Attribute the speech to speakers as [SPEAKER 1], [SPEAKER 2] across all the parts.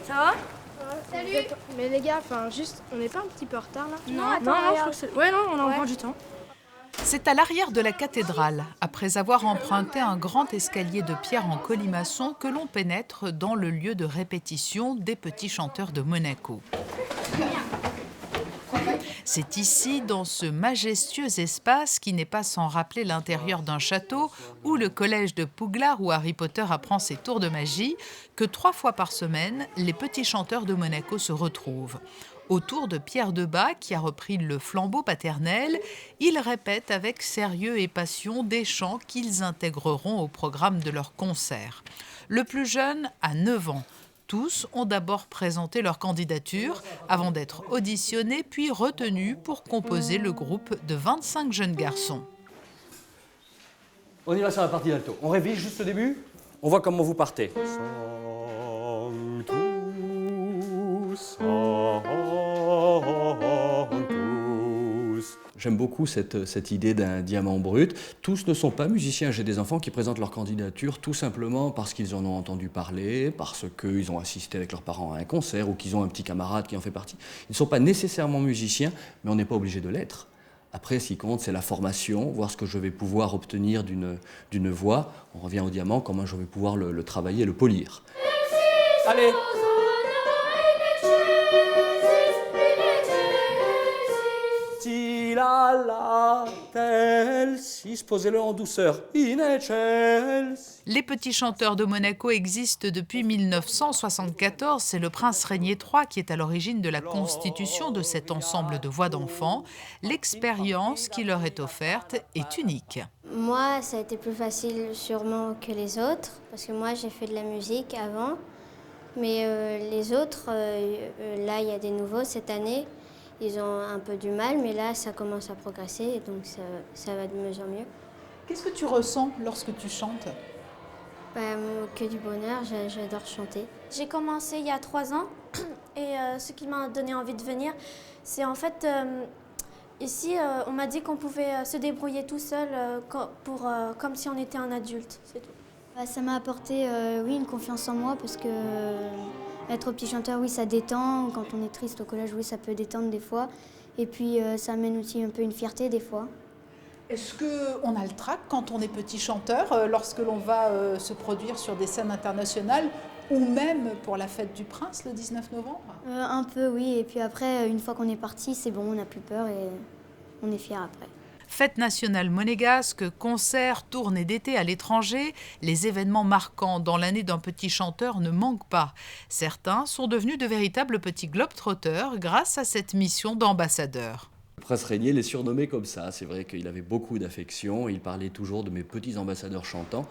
[SPEAKER 1] Ça va?
[SPEAKER 2] Salut. Mais les gars, juste, on n'est pas un petit peu en retard là?
[SPEAKER 1] Non, attends, je crois que c'est... Ouais, non, on a encore du temps.
[SPEAKER 3] C'est à l'arrière de la cathédrale, après avoir emprunté un grand escalier de pierre en colimaçon, que l'on pénètre dans le lieu de répétition des Petits Chanteurs de Monaco. C'est ici, dans ce majestueux espace qui n'est pas sans rappeler l'intérieur d'un château ou le collège de Poudlard où Harry Potter apprend ses tours de magie, que 3 fois par semaine, les Petits Chanteurs de Monaco se retrouvent. Autour de Pierre Debat, qui a repris le flambeau paternel, ils répètent avec sérieux et passion des chants qu'ils intégreront au programme de leur concert. Le plus jeune a 9 ans. Tous ont d'abord présenté leur candidature avant d'être auditionnés puis retenus pour composer le groupe de 25 jeunes garçons.
[SPEAKER 4] On y va sur la partie d'alto. On révise juste le début. On voit comment vous partez. J'aime beaucoup cette idée d'un diamant brut. Tous ne sont pas musiciens. J'ai des enfants qui présentent leur candidature tout simplement parce qu'ils en ont entendu parler, parce qu'ils ont assisté avec leurs parents à un concert ou qu'ils ont un petit camarade qui en fait partie. Ils ne sont pas nécessairement musiciens, mais on n'est pas obligé de l'être. Après, ce qui compte, c'est la formation, voir ce que je vais pouvoir obtenir d'une voix. On revient au diamant, comment je vais pouvoir le travailler et le polir. Allez! Posez-le en douceur.
[SPEAKER 3] Les Petits Chanteurs de Monaco existent depuis 1974. C'est le prince Régnier III qui est à l'origine de la constitution de cet ensemble de voix d'enfants. L'expérience qui leur est offerte est unique.
[SPEAKER 5] Moi, ça a été plus facile sûrement que les autres, parce que moi, j'ai fait de la musique avant. Mais les autres, là, il y a des nouveaux cette année. Ils ont un peu du mal, mais là, ça commence à progresser, et donc ça va de mieux en mieux.
[SPEAKER 3] Qu'est-ce que tu ressens lorsque tu chantes ?
[SPEAKER 5] Que du bonheur, j'adore chanter.
[SPEAKER 6] J'ai commencé il y a 3 ans, et ce qui m'a donné envie de venir, c'est en fait, ici, on m'a dit qu'on pouvait se débrouiller tout seul, comme si on était un adulte, c'est tout.
[SPEAKER 5] Ça m'a apporté, oui, une confiance en moi, parce que être petit chanteur, oui, ça détend. Quand on est triste au collège, oui, ça peut détendre des fois. Et puis, ça amène aussi un peu une fierté des fois.
[SPEAKER 7] Est-ce qu'on a le trac quand on est petit chanteur, lorsque l'on va se produire sur des scènes internationales ou même pour la fête du Prince le 19 novembre ?
[SPEAKER 5] Un peu, oui. Et puis après, une fois qu'on est parti, c'est bon, on n'a plus peur et on est fiers après.
[SPEAKER 3] Fête nationale monégasque, concerts, tournées d'été à l'étranger, les événements marquants dans l'année d'un petit chanteur ne manquent pas. Certains sont devenus de véritables petits globetrotters grâce à cette mission d'ambassadeur.
[SPEAKER 4] Le prince Régnier les surnommait comme ça. C'est vrai qu'il avait beaucoup d'affection. Il parlait toujours de mes petits ambassadeurs chantants.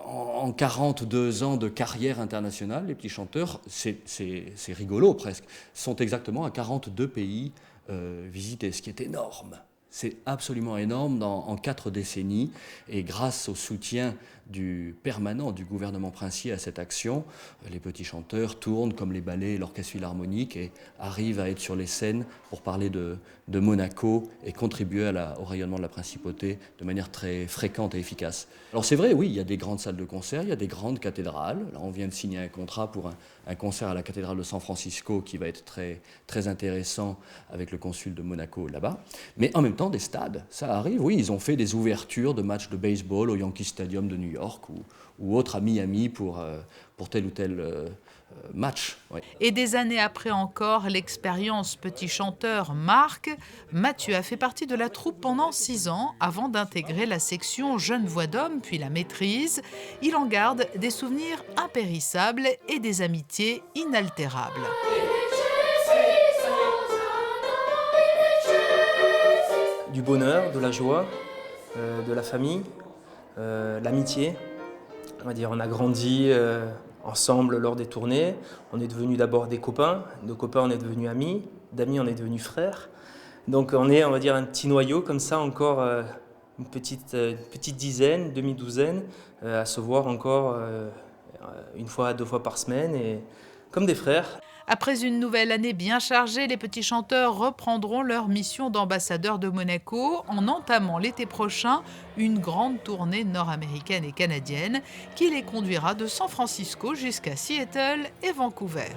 [SPEAKER 4] En 42 ans de carrière internationale, les petits chanteurs, c'est rigolo presque, sont exactement à 42 pays visités, ce qui est énorme. C'est absolument énorme en 4 décennies et grâce au soutien permanent du gouvernement princier à cette action, les petits chanteurs tournent comme les ballets et l'orchestre philharmonique et arrivent à être sur les scènes pour parler de Monaco et contribuer au rayonnement de la principauté de manière très fréquente et efficace. Alors c'est vrai, oui, il y a des grandes salles de concert, il y a des grandes cathédrales. Là, on vient de signer un contrat pour un concert à la cathédrale de San Francisco qui va être très, très intéressant avec le consul de Monaco là-bas. Mais en même temps, des stades, ça arrive, oui, ils ont fait des ouvertures de matchs de baseball au Yankee Stadium de New York ou autre à Miami pour tel ou tel match. Oui.
[SPEAKER 3] Et des années après encore, l'expérience petit chanteur marque. Mathieu a fait partie de la troupe pendant 6 ans avant d'intégrer la section Jeune Voix d'Homme, puis la maîtrise. Il en garde des souvenirs impérissables et des amitiés inaltérables.
[SPEAKER 8] Du bonheur, de la joie, de la famille, l'amitié. On va dire, on a grandi ensemble lors des tournées. On est devenus d'abord des copains. De copains, on est devenus amis. D'amis, on est devenus frères. Donc on est, on va dire, un petit noyau comme ça, encore une petite dizaine, demi-douzaine, à se voir encore 1 fois, 2 fois par semaine, et comme des frères.
[SPEAKER 3] Après une nouvelle année bien chargée, les petits chanteurs reprendront leur mission d'ambassadeurs de Monaco en entamant l'été prochain une grande tournée nord-américaine et canadienne qui les conduira de San Francisco jusqu'à Seattle et Vancouver.